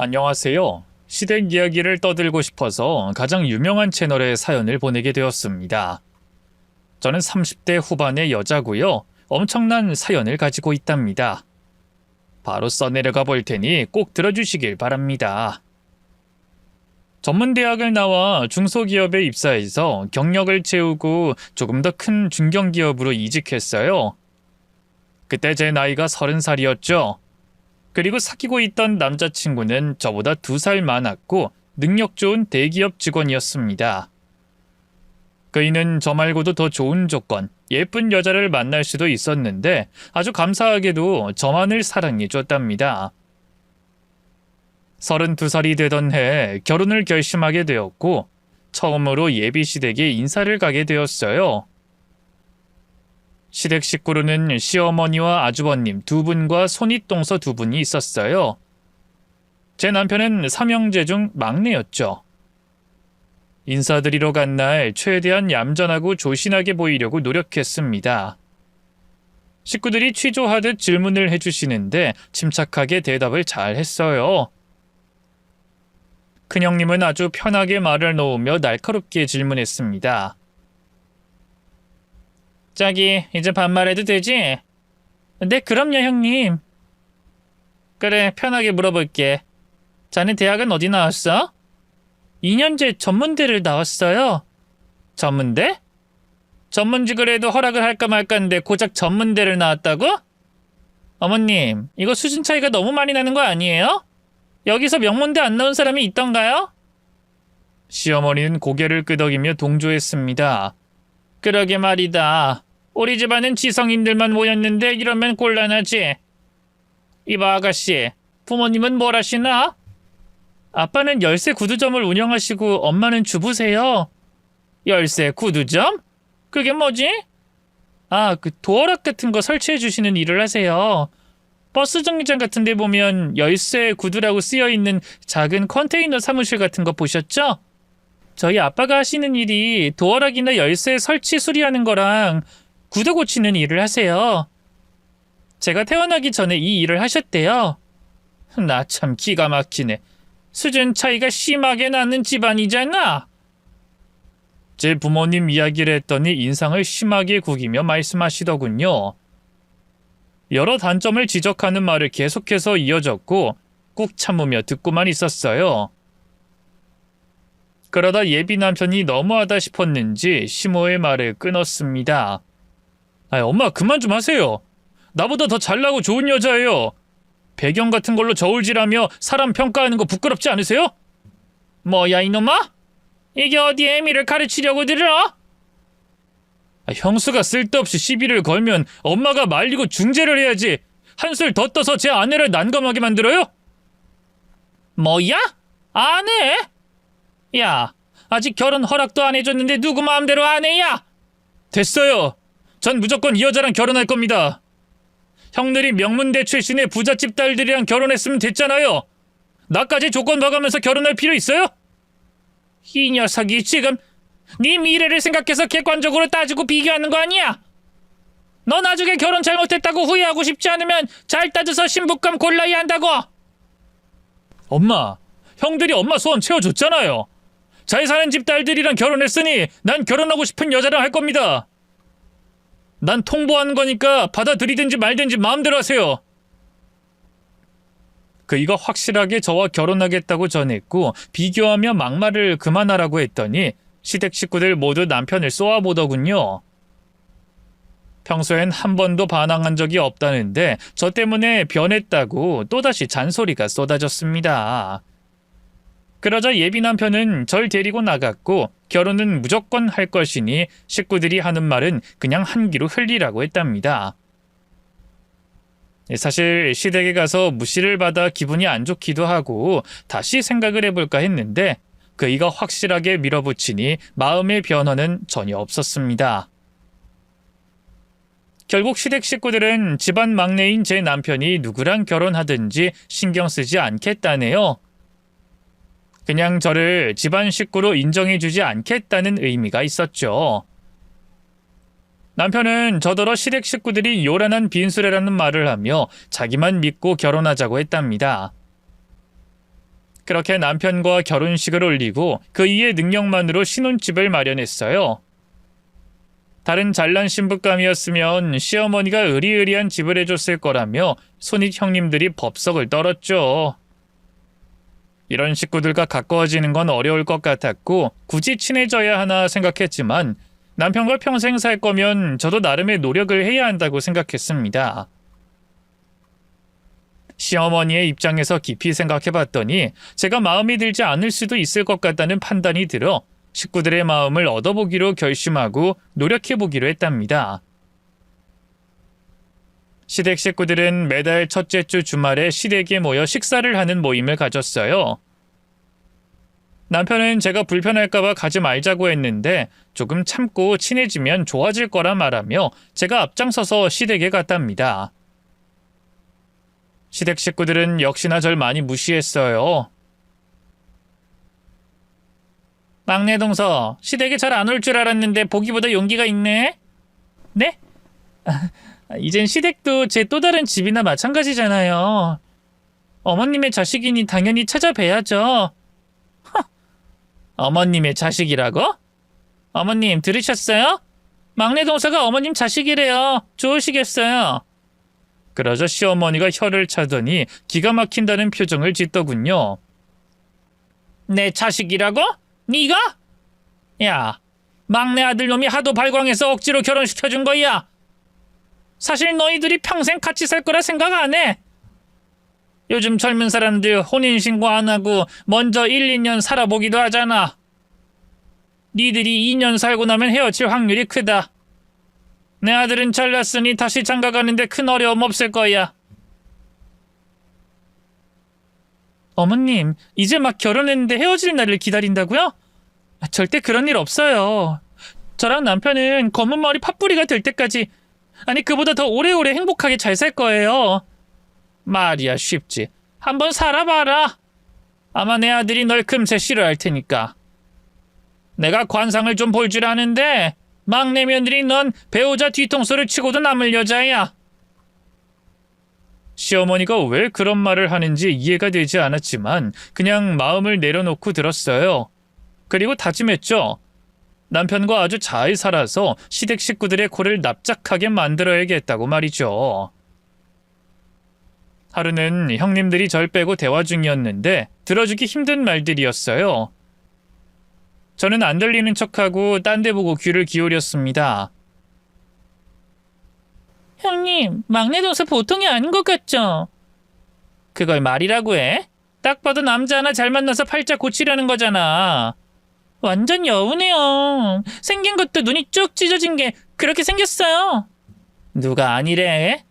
안녕하세요. 시댁 이야기를 떠들고 싶어서 가장 유명한 채널에 사연을 보내게 되었습니다. 저는 30대 후반의 여자고요. 엄청난 사연을 가지고 있답니다. 바로 써내려가 볼 테니 꼭 들어주시길 바랍니다. 전문대학을 나와 중소기업에 입사해서 경력을 채우고 조금 더 큰 중견기업으로 이직했어요. 그때 제 나이가 30살이었죠. 그리고 사귀고 있던 남자친구는 저보다 2살 많았고 능력 좋은 대기업 직원이었습니다. 그이는 저 말고도 더 좋은 조건, 예쁜 여자를 만날 수도 있었는데 아주 감사하게도 저만을 사랑해 줬답니다. 32살이 되던 해 결혼을 결심하게 되었고 처음으로 예비 시댁에 인사를 가게 되었어요. 시댁 식구로는 시어머니와 아주버님 2분과 손윗동서 2분이 있었어요. 제 남편은 3형제 중 막내였죠. 인사드리러 간 날 최대한 얌전하고 조신하게 보이려고 노력했습니다. 식구들이 취조하듯 질문을 해주시는데 침착하게 대답을 잘 했어요. 큰형님은 아주 편하게 말을 놓으며 날카롭게 질문했습니다. 자기, 이제 반말해도 되지? 네, 그럼요, 형님. 그래, 편하게 물어볼게. 자네 대학은 어디 나왔어? 2년제 전문대를 나왔어요. 전문대? 전문직을 해도 허락을 할까 말까인데 고작 전문대를 나왔다고? 어머님, 이거 수준 차이가 너무 많이 나는 거 아니에요? 여기서 명문대 안 나온 사람이 있던가요? 시어머니는 고개를 끄덕이며 동조했습니다. 그러게 말이다. 우리 집안은 지성인들만 모였는데 이러면 곤란하지. 이봐 아가씨, 부모님은 뭘 하시나? 아빠는 열쇠 구두점을 운영하시고 엄마는 주부세요. 열쇠 구두점? 그게 뭐지? 그 도어락 같은 거 설치해 주시는 일을 하세요. 버스 정류장 같은 데 보면 열쇠 구두라고 쓰여있는 작은 컨테이너 사무실 같은 거 보셨죠? 저희 아빠가 하시는 일이 도어락이나 열쇠 설치 수리하는 거랑 구두 고치는 일을 하세요. 제가 태어나기 전에 이 일을 하셨대요. 나 참 기가 막히네. 수준 차이가 심하게 나는 집안이잖아. 제 부모님 이야기를 했더니 인상을 심하게 구기며 말씀하시더군요. 여러 단점을 지적하는 말을 계속해서 이어졌고 꾹 참으며 듣고만 있었어요. 그러다 예비 남편이 너무하다 싶었는지 시모의 말을 끊었습니다. 엄마 그만 좀 하세요. 나보다 더 잘나고 좋은 여자예요. 배경 같은 걸로 저울질하며 사람 평가하는 거 부끄럽지 않으세요? 뭐야 이놈아? 이게 어디 애미를 가르치려고 들어? 형수가 쓸데없이 시비를 걸면 엄마가 말리고 중재를 해야지. 한술 더 떠서 제 아내를 난감하게 만들어요? 뭐야? 아내? 야, 아직 결혼 허락도 안 해줬는데 누구 마음대로 아내야? 됐어요. 전 무조건 이 여자랑 결혼할 겁니다. 형들이 명문대 출신의 부잣집 딸들이랑 결혼했으면 됐잖아요. 나까지 조건 봐가면서 결혼할 필요 있어요? 이 녀석이 지금 네 미래를 생각해서 객관적으로 따지고 비교하는 거 아니야? 너 나중에 결혼 잘못했다고 후회하고 싶지 않으면 잘 따져서 신부감 골라야 한다고. 엄마, 형들이 엄마 소원 채워줬잖아요. 잘 사는 집 딸들이랑 결혼했으니 난 결혼하고 싶은 여자랑 할 겁니다. 난 통보하는 거니까 받아들이든지 말든지 마음대로 하세요. 그이가 확실하게 저와 결혼하겠다고 전했고 비교하며 막말을 그만하라고 했더니 시댁 식구들 모두 남편을 쏘아보더군요. 평소엔 한 번도 반항한 적이 없다는데 저 때문에 변했다고 또다시 잔소리가 쏟아졌습니다. 그러자 예비 남편은 절 데리고 나갔고 결혼은 무조건 할 것이니 식구들이 하는 말은 그냥 한 귀로 흘리라고 했답니다. 사실 시댁에 가서 무시를 받아 기분이 안 좋기도 하고 다시 생각을 해볼까 했는데 그이가 확실하게 밀어붙이니 마음의 변화는 전혀 없었습니다. 결국 시댁 식구들은 집안 막내인 제 남편이 누구랑 결혼하든지 신경 쓰지 않겠다네요. 그냥 저를 집안 식구로 인정해주지 않겠다는 의미가 있었죠. 남편은 저더러 시댁 식구들이 요란한 빈수레라는 말을 하며 자기만 믿고 결혼하자고 했답니다. 그렇게 남편과 결혼식을 올리고 그 이의 능력만으로 신혼집을 마련했어요. 다른 잘난 신부감이었으면 시어머니가 의리의리한 집을 해줬을 거라며 손익 형님들이 법석을 떨었죠. 이런 식구들과 가까워지는 건 어려울 것 같았고 굳이 친해져야 하나 생각했지만 남편과 평생 살 거면 저도 나름의 노력을 해야 한다고 생각했습니다. 시어머니의 입장에서 깊이 생각해봤더니 제가 마음이 들지 않을 수도 있을 것 같다는 판단이 들어 식구들의 마음을 얻어보기로 결심하고 노력해보기로 했답니다. 시댁 식구들은 매달 첫째 주 주말에 시댁에 모여 식사를 하는 모임을 가졌어요. 남편은 제가 불편할까봐 가지 말자고 했는데 조금 참고 친해지면 좋아질 거라 말하며 제가 앞장서서 시댁에 갔답니다. 시댁 식구들은 역시나 절 많이 무시했어요. 막내 동서, 시댁에 잘 안 올 줄 알았는데 보기보다 용기가 있네? 네? 이젠 시댁도 제 또 다른 집이나 마찬가지잖아요. 어머님의 자식이니 당연히 찾아뵈야죠. 어머님의 자식이라고? 어머님 들으셨어요? 막내 동서가 어머님 자식이래요. 좋으시겠어요? 그러자 시어머니가 혀를 차더니 기가 막힌다는 표정을 짓더군요. 내 자식이라고? 네가? 야, 막내 아들놈이 하도 발광해서 억지로 결혼시켜준 거야. 사실 너희들이 평생 같이 살 거라 생각 안 해. 요즘 젊은 사람들 혼인신고 안 하고 먼저 1, 2년 살아보기도 하잖아. 니들이 2년 살고 나면 헤어질 확률이 크다. 내 아들은 잘났으니 다시 장가가는데 큰 어려움 없을 거야. 어머님, 이제 막 결혼했는데 헤어질 날을 기다린다고요? 절대 그런 일 없어요. 저랑 남편은 검은 머리 팥뿌리가 될 때까지, 아니 그보다 더 오래오래 행복하게 잘 살 거예요. 말이야 쉽지. 한번 살아봐라. 아마 내 아들이 널 금세 싫어할 테니까. 내가 관상을 좀 볼 줄 아는데 막내 며느리 넌 배우자 뒤통수를 치고도 남을 여자야. 시어머니가 왜 그런 말을 하는지 이해가 되지 않았지만 그냥 마음을 내려놓고 들었어요. 그리고 다짐했죠. 남편과 아주 잘 살아서 시댁 식구들의 코를 납작하게 만들어야겠다고 말이죠. 하루는 형님들이 절 빼고 대화 중이었는데 들어주기 힘든 말들이었어요. 저는 안 들리는 척하고 딴 데 보고 귀를 기울였습니다. 형님, 막내 동서 보통이 아닌 것 같죠? 그걸 말이라고 해? 딱 봐도 남자 하나 잘 만나서 팔자 고치려는 거잖아. 완전 여우네요. 생긴 것도 눈이 쭉 찢어진 게 그렇게 생겼어요. 누가 아니래?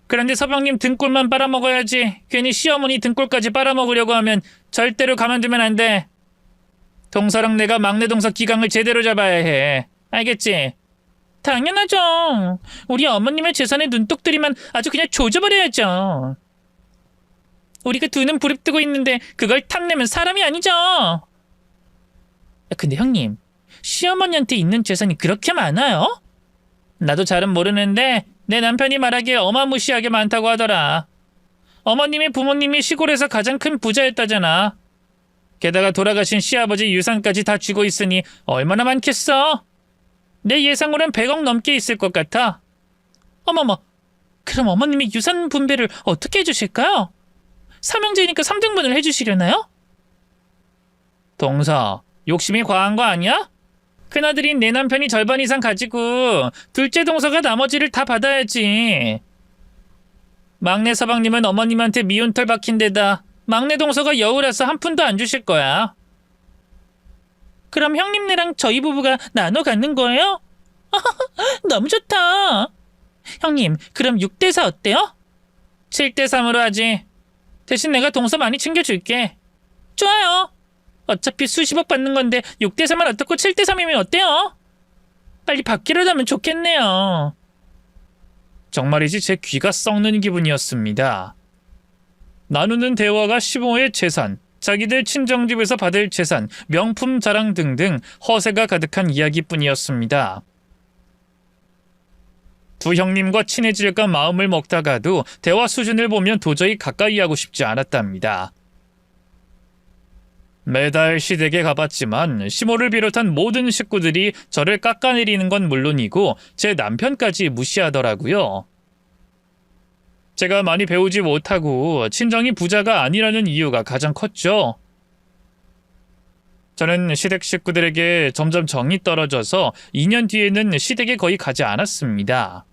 그런데 서방님 등골만 빨아먹어야지. 괜히 시어머니 등골까지 빨아먹으려고 하면 절대로 가만두면 안 돼. 동서랑 내가 막내 동서 기강을 제대로 잡아야 해. 알겠지? 당연하죠. 우리 어머님의 재산의 눈독들이만 아주 그냥 조져버려야죠. 우리가 두 눈 부릅뜨고 있는데 그걸 탐내면 사람이 아니죠. 근데 형님, 시어머니한테 있는 재산이 그렇게 많아요? 나도 잘은 모르는데 내 남편이 말하기에 어마무시하게 많다고 하더라. 어머님의 부모님이 시골에서 가장 큰 부자였다잖아. 게다가 돌아가신 시아버지 유산까지 다 쥐고 있으니 얼마나 많겠어? 내 예상으로는 100억 넘게 있을 것 같아. 어머머, 그럼 어머님이 유산 분배를 어떻게 해주실까요? 삼형제니까 3등분을 해주시려나요? 동서, 욕심이 과한 거 아니야? 큰아들인 내 남편이 절반 이상 가지고 둘째 동서가 나머지를 다 받아야지. 막내 서방님은 어머님한테 미운 털 박힌 데다 막내 동서가 여우라서 한 푼도 안 주실 거야. 그럼 형님네랑 저희 부부가 나눠 갖는 거예요? 너무 좋다. 형님, 그럼 6대4 어때요? 7대3으로 하지. 대신 내가 동서 많이 챙겨줄게. 좋아요. 어차피 수십억 받는 건데 6대3은 어떻고 7대3이면 어때요? 빨리 받기라도 면 좋겠네요. 정말이지 제 귀가 썩는 기분이었습니다. 나누는 대화가 15의 재산, 자기들 친정집에서 받을 재산, 명품 자랑 등등 허세가 가득한 이야기뿐이었습니다. 두 형님과 친해질까 마음을 먹다가도 대화 수준을 보면 도저히 가까이 하고 싶지 않았답니다. 매달 시댁에 가봤지만 시모를 비롯한 모든 식구들이 저를 깎아내리는 건 물론이고 제 남편까지 무시하더라고요. 제가 많이 배우지 못하고 친정이 부자가 아니라는 이유가 가장 컸죠. 저는 시댁 식구들에게 점점 정이 떨어져서 2년 뒤에는 시댁에 거의 가지 않았습니다.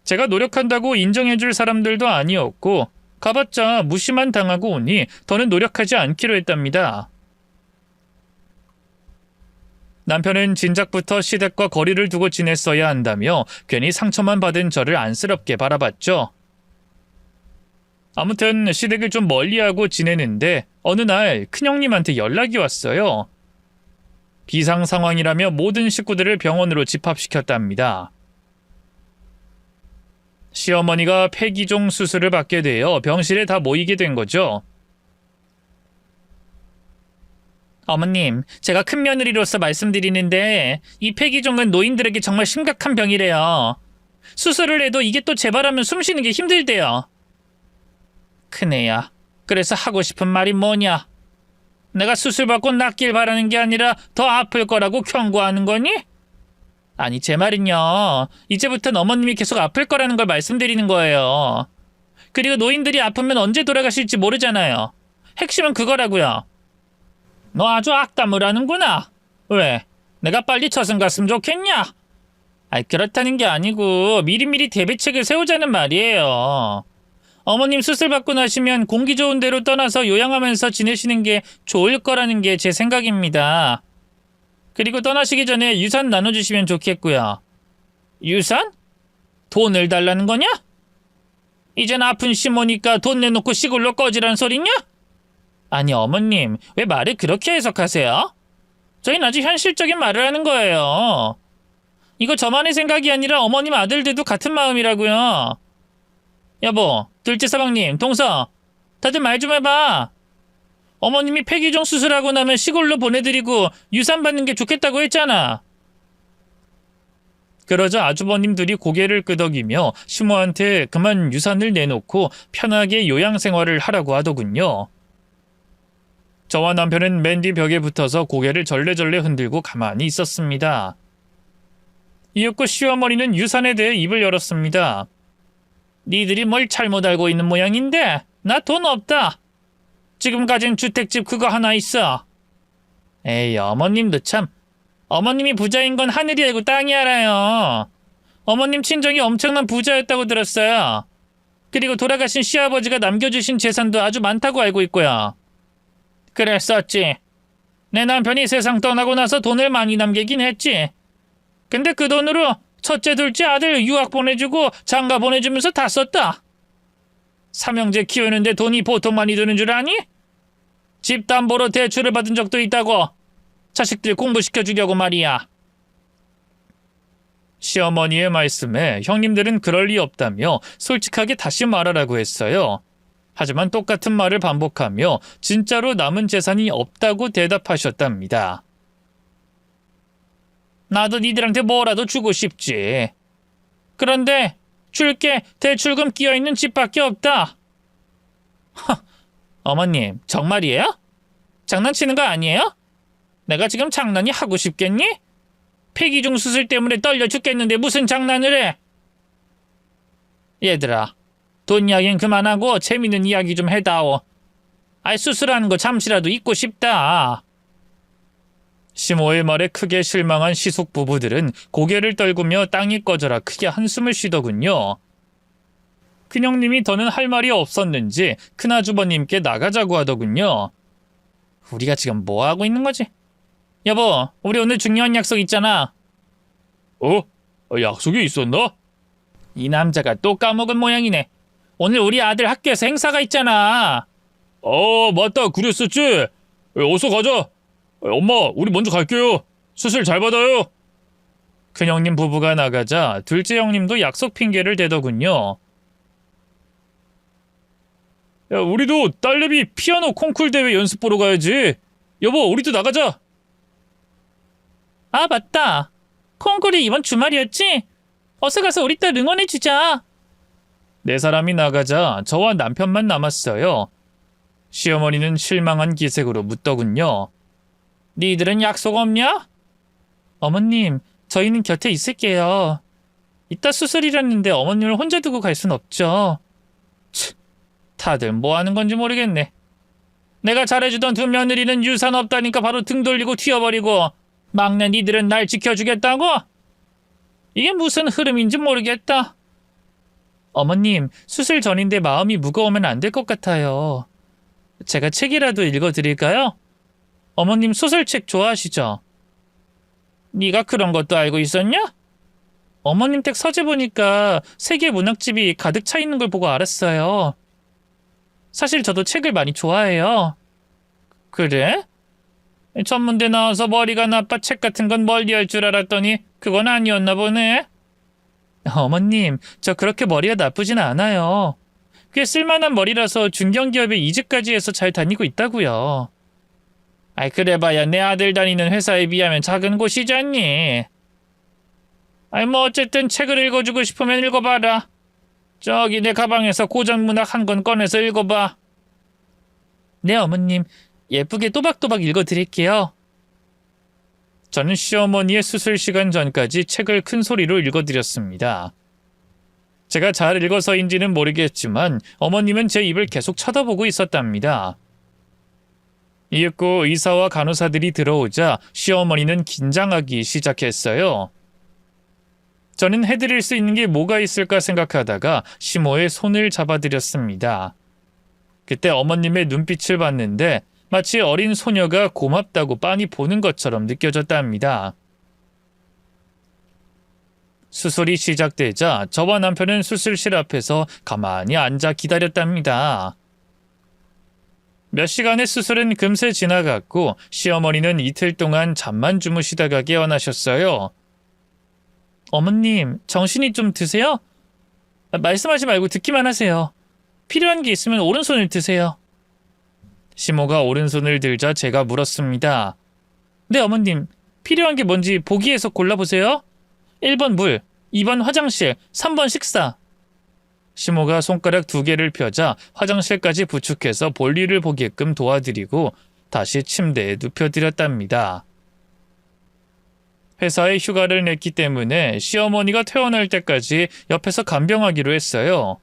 제가 노력한다고 인정해줄 사람들도 아니었고 가봤자 무시만 당하고 오니 더는 노력하지 않기로 했답니다. 남편은 진작부터 시댁과 거리를 두고 지냈어야 한다며 괜히 상처만 받은 저를 안쓰럽게 바라봤죠. 아무튼 시댁을 좀 멀리하고 지내는데 어느 날 큰형님한테 연락이 왔어요. 비상 상황이라며 모든 식구들을 병원으로 집합시켰답니다. 시어머니가 폐기종 수술을 받게 되어 병실에 다 모이게 된 거죠. 어머님, 제가 큰 며느리로서 말씀드리는데 이 폐기종은 노인들에게 정말 심각한 병이래요. 수술을 해도 이게 또 재발하면 숨 쉬는 게 힘들대요. 큰애야, 그래서 하고 싶은 말이 뭐냐? 내가 수술받고 낫길 바라는 게 아니라 더 아플 거라고 경고하는 거니? 아니, 제 말은요. 이제부터는 어머님이 계속 아플 거라는 걸 말씀드리는 거예요. 그리고 노인들이 아프면 언제 돌아가실지 모르잖아요. 핵심은 그거라고요. 너 아주 악담을 하는구나. 왜? 내가 빨리 저승 갔으면 좋겠냐? 아이, 그렇다는 게 아니고 미리미리 대비책을 세우자는 말이에요. 어머님 수술 받고 나시면 공기 좋은 데로 떠나서 요양하면서 지내시는 게 좋을 거라는 게 제 생각입니다. 그리고 떠나시기 전에 유산 나눠주시면 좋겠고요. 유산? 돈을 달라는 거냐? 이젠 아픈 시모니까 돈 내놓고 시골로 꺼지란 소리냐? 아니, 어머님, 왜 말을 그렇게 해석하세요? 저희는 아주 현실적인 말을 하는 거예요. 이거 저만의 생각이 아니라 어머님 아들들도 같은 마음이라고요. 여보, 둘째 사방님, 동서, 다들 말 좀 해봐. 어머님이 폐기종 수술하고 나면 시골로 보내드리고 유산 받는 게 좋겠다고 했잖아. 그러자 아주버님들이 고개를 끄덕이며 시모한테 그만 유산을 내놓고 편하게 요양생활을 하라고 하더군요. 저와 남편은 맨 뒤 벽에 붙어서 고개를 절레절레 흔들고 가만히 있었습니다. 이윽고 시어머니는 유산에 대해 입을 열었습니다. 니들이 뭘 잘못 알고 있는 모양인데 나 돈 없다. 지금 가진 주택집 그거 하나 있어. 에이, 어머님도 참. 어머님이 부자인 건 하늘이 알고 땅이 알아요. 어머님 친정이 엄청난 부자였다고 들었어요. 그리고 돌아가신 시아버지가 남겨주신 재산도 아주 많다고 알고 있고요. 그랬었지. 내 남편이 세상 떠나고 나서 돈을 많이 남기긴 했지. 근데 그 돈으로 첫째, 둘째 아들 유학 보내주고 장가 보내주면서 다 썼다. 삼형제 키우는데 돈이 보통 많이 드는 줄 아니? 집 담보로 대출을 받은 적도 있다고. 자식들 공부시켜주려고 말이야. 시어머니의 말씀에 형님들은 그럴 리 없다며 솔직하게 다시 말하라고 했어요. 하지만 똑같은 말을 반복하며 진짜로 남은 재산이 없다고 대답하셨답니다. 나도 니들한테 뭐라도 주고 싶지. 그런데 줄게 대출금 끼어있는 집밖에 없다. 허, 어머님 정말이에요? 장난치는 거 아니에요? 내가 지금 장난이 하고 싶겠니? 폐기종 수술 때문에 떨려 죽겠는데 무슨 장난을 해? 얘들아, 돈 이야기는 그만하고 재밌는 이야기 좀 해다오. 아이, 수술하는 거 잠시라도 잊고 싶다. 시모의 말에 크게 실망한 시숙 부부들은 고개를 떨구며 땅이 꺼져라 크게 한숨을 쉬더군요. 큰형님이 더는 할 말이 없었는지 큰아주버님께 나가자고 하더군요. 우리가 지금 뭐 하고 있는 거지? 여보, 우리 오늘 중요한 약속 있잖아. 약속이 있었나? 이 남자가 또 까먹은 모양이네. 오늘 우리 아들 학교에서 행사가 있잖아. 맞다, 그랬었지. 어서 가자. 엄마, 우리 먼저 갈게요. 수술 잘 받아요. 큰형님 부부가 나가자 둘째 형님도 약속 핑계를 대더군요. 야, 우리도 딸내미 피아노 콩쿨 대회 연습 보러 가야지. 여보, 우리도 나가자. 아, 맞다. 콩쿨이 이번 주말이었지? 어서 가서 우리 딸 응원해주자. 네 사람이 나가자 저와 남편만 남았어요. 시어머니는 실망한 기색으로 묻더군요. 니들은 약속 없냐? 어머님, 저희는 곁에 있을게요. 이따 수술이라는데 어머님을 혼자 두고 갈 순 없죠. 치, 다들 뭐 하는 건지 모르겠네. 내가 잘해주던 두 며느리는 유산 없다니까 바로 등 돌리고 튀어버리고 막내 니들은 날 지켜주겠다고? 이게 무슨 흐름인지 모르겠다. 어머님, 수술 전인데 마음이 무거우면 안 될 것 같아요. 제가 책이라도 읽어드릴까요? 어머님 소설책 좋아하시죠? 네가 그런 것도 알고 있었냐? 어머님 댁 서재 보니까 세계 문학집이 가득 차 있는 걸 보고 알았어요. 사실 저도 책을 많이 좋아해요. 그래? 전문대 나와서 머리가 나빠 책 같은 건 멀리 할 줄 알았더니 그건 아니었나 보네. 어머님, 저 그렇게 머리가 나쁘진 않아요. 꽤 쓸만한 머리라서 중견기업에 이직까지 해서 잘 다니고 있다고요. 아이 그래봐야 내 아들 다니는 회사에 비하면 작은 곳이잖니. 아이 뭐 어쨌든 책을 읽어주고 싶으면 읽어봐라. 저기 내 가방에서 고전문학 한 권 꺼내서 읽어봐. 네 어머님, 예쁘게 또박또박 읽어드릴게요. 저는 시어머니의 수술 시간 전까지 책을 큰 소리로 읽어드렸습니다. 제가 잘 읽어서인지는 모르겠지만 어머님은 제 입을 계속 쳐다보고 있었답니다. 이윽고 의사와 간호사들이 들어오자 시어머니는 긴장하기 시작했어요. 저는 해드릴 수 있는 게 뭐가 있을까 생각하다가 시모의 손을 잡아드렸습니다. 그때 어머님의 눈빛을 봤는데 마치 어린 소녀가 고맙다고 빤히 보는 것처럼 느껴졌답니다. 수술이 시작되자 저와 남편은 수술실 앞에서 가만히 앉아 기다렸답니다. 몇 시간의 수술은 금세 지나갔고 시어머니는 이틀 동안 잠만 주무시다가 깨어나셨어요. 어머님, 정신이 좀 드세요? 말씀하지 말고 듣기만 하세요. 필요한 게 있으면 오른손을 드세요. 시모가 오른손을 들자 제가 물었습니다. 네, 어머님. 필요한 게 뭔지 보기에서 골라보세요. 1번 물, 2번 화장실, 3번 식사. 시모가 손가락 2개를 펴자 화장실까지 부축해서 볼일을 보게끔 도와드리고 다시 침대에 눕혀드렸답니다. 회사에 휴가를 냈기 때문에 시어머니가 퇴원할 때까지 옆에서 간병하기로 했어요.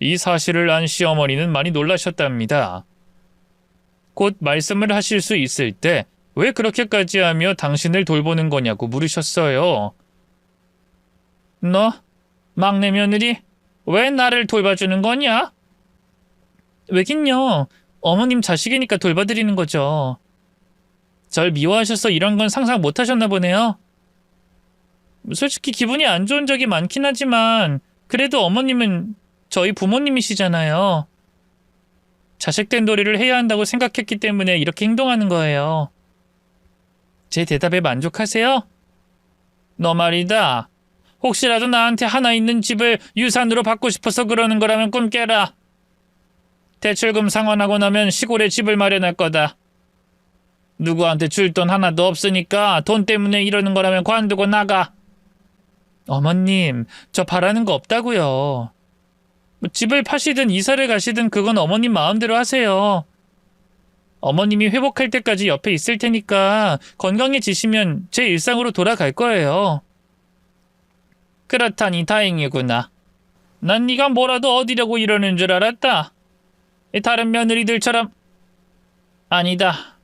이 사실을 안 시어머니는 많이 놀라셨답니다. 곧 말씀을 하실 수 있을 때 왜 그렇게까지 하며 당신을 돌보는 거냐고 물으셨어요. 너, 막내 며느리, 왜 나를 돌봐주는 거냐? 왜긴요. 어머님 자식이니까 돌봐드리는 거죠. 절 미워하셔서 이런 건 상상 못 하셨나 보네요. 솔직히 기분이 안 좋은 적이 많긴 하지만 그래도 어머님은 저희 부모님이시잖아요. 자식된 도리를 해야 한다고 생각했기 때문에 이렇게 행동하는 거예요. 제 대답에 만족하세요? 너 말이다. 혹시라도 나한테 하나 있는 집을 유산으로 받고 싶어서 그러는 거라면 꿈 깨라. 대출금 상환하고 나면 시골에 집을 마련할 거다. 누구한테 줄 돈 하나도 없으니까 돈 때문에 이러는 거라면 관두고 나가. 어머님, 저 바라는 거 없다고요. 집을 파시든 이사를 가시든 그건 어머님 마음대로 하세요. 어머님이 회복할 때까지 옆에 있을 테니까 건강해지시면 제 일상으로 돌아갈 거예요. 그렇다니 다행이구나. 난 네가 뭐라도 얻으려고 이러는 줄 알았다. 다른 며느리들처럼. 아니다.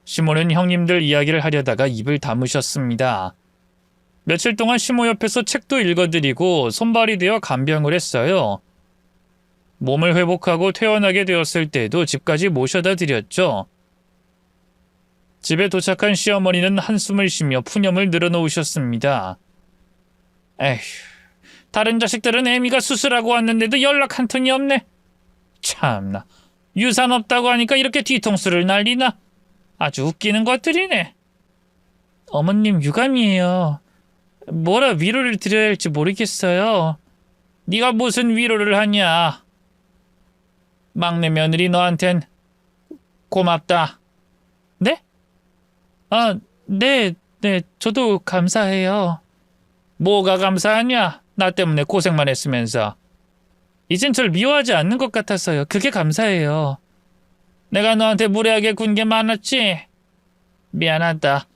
시모는 형님들 이야기를 하려다가 입을 다무셨습니다. 며칠 동안 시모 옆에서 책도 읽어드리고 손발이 되어 간병을 했어요. 몸을 회복하고 퇴원하게 되었을 때도 집까지 모셔다 드렸죠. 집에 도착한 시어머니는 한숨을 쉬며 푸념을 늘어놓으셨습니다. 에휴, 다른 자식들은 애미가 수술하고 왔는데도 연락 한 통이 없네. 참나, 유산 없다고 하니까 이렇게 뒤통수를 날리나. 아주 웃기는 것들이네. 어머님 유감이에요. 뭐라 위로를 드려야 할지 모르겠어요. 네가 무슨 위로를 하냐. 막내 며느리 너한텐 고맙다. 네? 아, 네, 저도 감사해요. 뭐가 감사하냐? 나 때문에 고생만 했으면서. 이젠 절 미워하지 않는 것 같아서요. 그게 감사해요. 내가 너한테 무례하게 군 게 많았지? 미안하다.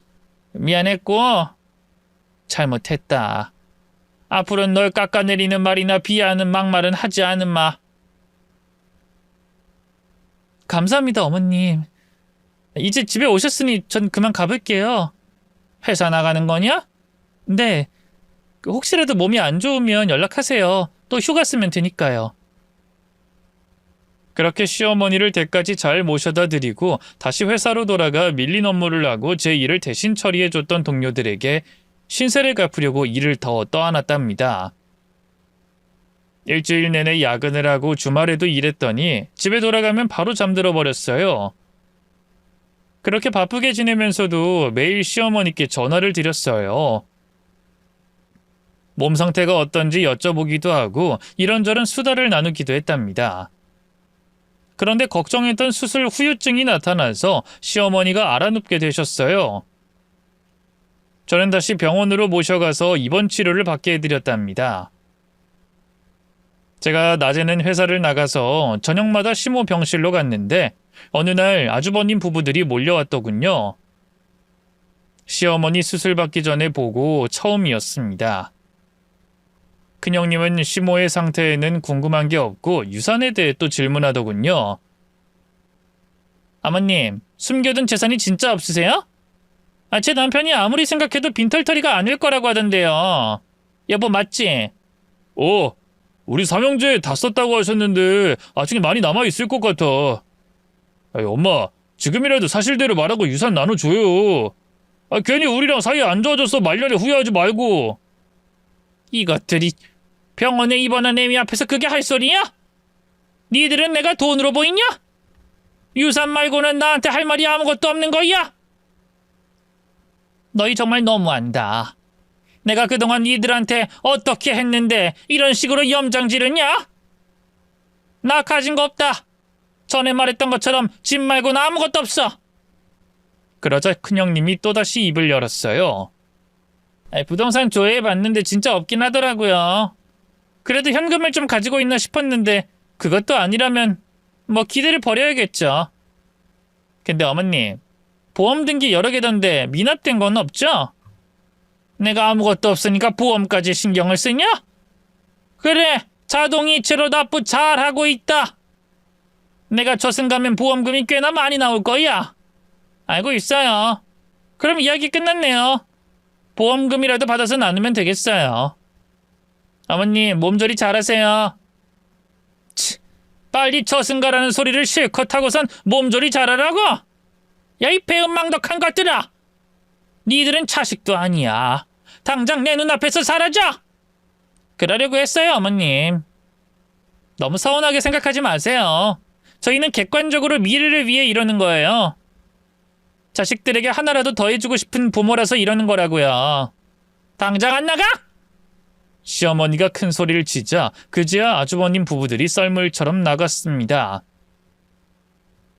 미안했고 잘못했다. 앞으로는 널 깎아내리는 말이나 비하하는 막말은 하지 않음마. 감사합니다, 어머님. 이제 집에 오셨으니 전 그만 가볼게요. 회사 나가는 거냐? 네. 혹시라도 몸이 안 좋으면 연락하세요. 또 휴가 쓰면 되니까요. 그렇게 시어머니를 댁까지 잘 모셔다 드리고 다시 회사로 돌아가 밀린 업무를 하고 제 일을 대신 처리해줬던 동료들에게 신세를 갚으려고 일을 더 떠안았답니다. 일주일 내내 야근을 하고 주말에도 일했더니 집에 돌아가면 바로 잠들어 버렸어요. 그렇게 바쁘게 지내면서도 매일 시어머니께 전화를 드렸어요. 몸 상태가 어떤지 여쭤보기도 하고 이런저런 수다를 나누기도 했답니다. 그런데 걱정했던 수술 후유증이 나타나서 시어머니가 알아눕게 되셨어요. 저는 다시 병원으로 모셔가서 입원 치료를 받게 해드렸답니다. 제가 낮에는 회사를 나가서 저녁마다 시모 병실로 갔는데 어느 날 아주버님 부부들이 몰려왔더군요. 시어머니 수술 받기 전에 보고 처음이었습니다. 큰형님은 시모의 상태에는 궁금한 게 없고 유산에 대해 또 질문하더군요. 아버님, 숨겨둔 재산이 진짜 없으세요? 제 남편이 아무리 생각해도 빈털터리가 아닐 거라고 하던데요. 여보 맞지? 우리 삼형제 다 썼다고 하셨는데 아직 많이 남아있을 것 같아. 엄마, 지금이라도 사실대로 말하고 유산 나눠줘요. 괜히 우리랑 사이 안 좋아져서 말년에 후회하지 말고. 이것들이 병원에 입원한 애미 앞에서 그게 할 소리야? 니들은 내가 돈으로 보이냐? 유산 말고는 나한테 할 말이 아무것도 없는 거야? 너희 정말 너무한다. 내가 그동안 니들한테 어떻게 했는데 이런 식으로 염장 지르냐? 나 가진 거 없다. 전에 말했던 것처럼 집 말고는 아무것도 없어. 그러자 큰형님이 또다시 입을 열었어요. 부동산 조회해봤는데 진짜 없긴 하더라고요. 그래도 현금을 좀 가지고 있나 싶었는데 그것도 아니라면 뭐 기대를 버려야겠죠. 근데 어머님, 보험 등기 여러 개던데 미납된 건 없죠? 내가 아무것도 없으니까 보험까지 신경을 쓰냐? 그래, 자동이체로 납부 잘하고 있다. 내가 저승 가면 보험금이 꽤나 많이 나올 거야. 알고 있어요. 그럼 이야기 끝났네요. 보험금이라도 받아서 나누면 되겠어요. 어머님, 몸조리 잘하세요. 빨리 저승 가라는 소리를 실컷 하고선 몸조리 잘하라고? 야, 이 배은망덕한 것들아! 니들은 자식도 아니야. 당장 내 눈앞에서 사라져! 그러려고 했어요, 어머님. 너무 서운하게 생각하지 마세요. 저희는 객관적으로 미래를 위해 이러는 거예요. 자식들에게 하나라도 더 해주고 싶은 부모라서 이러는 거라고요. 당장 안 나가! 시어머니가 큰 소리를 치자 그제야 아주버님 부부들이 썰물처럼 나갔습니다.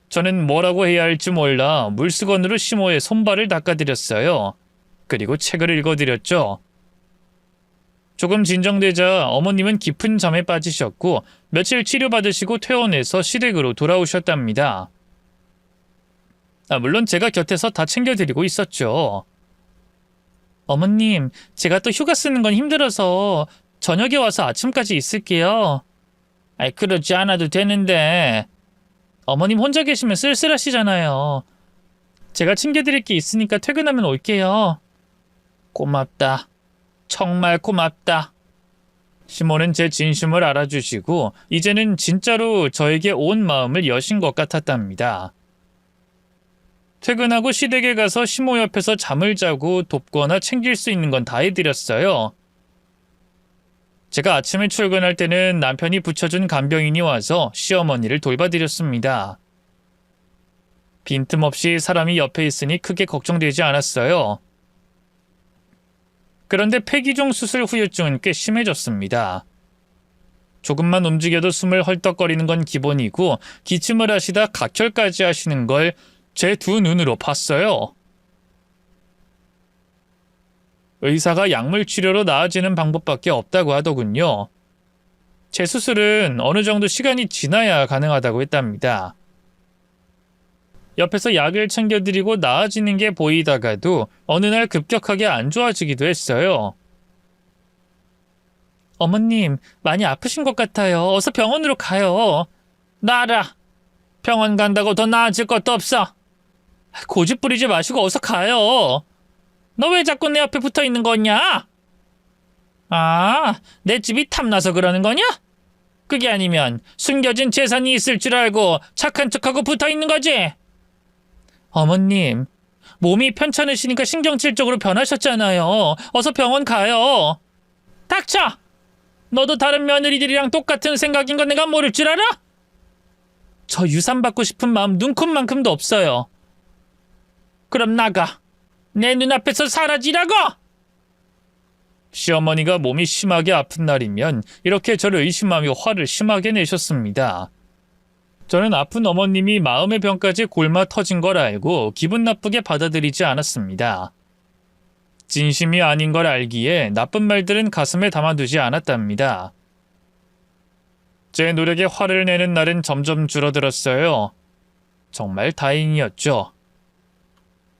저는 뭐라고 해야 할지 몰라 물수건으로 시모의 손발을 닦아드렸어요. 그리고 책을 읽어드렸죠. 조금 진정되자 어머님은 깊은 잠에 빠지셨고 며칠 치료받으시고 퇴원해서 시댁으로 돌아오셨답니다. 물론 제가 곁에서 다 챙겨드리고 있었죠. 어머님, 제가 또 휴가 쓰는 건 힘들어서 저녁에 와서 아침까지 있을게요. 그러지 않아도 되는데. 어머님 혼자 계시면 쓸쓸하시잖아요. 제가 챙겨드릴 게 있으니까 퇴근하면 올게요. 고맙다. 정말 고맙다. 시모는 제 진심을 알아주시고 이제는 진짜로 저에게 온 마음을 여신 것 같았답니다. 퇴근하고 시댁에 가서 시모 옆에서 잠을 자고 돕거나 챙길 수 있는 건 다 해드렸어요. 제가 아침에 출근할 때는 남편이 붙여준 간병인이 와서 시어머니를 돌봐드렸습니다. 빈틈없이 사람이 옆에 있으니 크게 걱정되지 않았어요. 그런데 폐기종 수술 후유증은 꽤 심해졌습니다. 조금만 움직여도 숨을 헐떡거리는 건 기본이고 기침을 하시다 각혈까지 하시는 걸 제 두 눈으로 봤어요. 의사가 약물 치료로 나아지는 방법밖에 없다고 하더군요. 재수술은 어느 정도 시간이 지나야 가능하다고 했답니다. 옆에서 약을 챙겨드리고 나아지는 게 보이다가도 어느 날 급격하게 안 좋아지기도 했어요. 어머님, 많이 아프신 것 같아요. 어서 병원으로 가요. 나 알아. 병원 간다고 더 나아질 것도 없어. 고집 부리지 마시고 어서 가요. 너 왜 자꾸 내 옆에 붙어 있는 거냐? 아, 내 집이 탐나서 그러는 거냐? 그게 아니면 숨겨진 재산이 있을 줄 알고 착한 척하고 붙어 있는 거지? 어머님, 몸이 편찮으시니까 신경질적으로 변하셨잖아요. 어서 병원 가요. 닥쳐! 너도 다른 며느리들이랑 똑같은 생각인 건 내가 모를 줄 알아? 저 유산받고 싶은 마음 눈꼽만큼도 없어요. 그럼 나가. 내 눈앞에서 사라지라고! 시어머니가 몸이 심하게 아픈 날이면 이렇게 저를 의심하며 화를 심하게 내셨습니다. 저는 아픈 어머님이 마음의 병까지 골마 터진 걸 알고 기분 나쁘게 받아들이지 않았습니다. 진심이 아닌 걸 알기에 나쁜 말들은 가슴에 담아두지 않았답니다. 제 노력에 화를 내는 날은 점점 줄어들었어요. 정말 다행이었죠.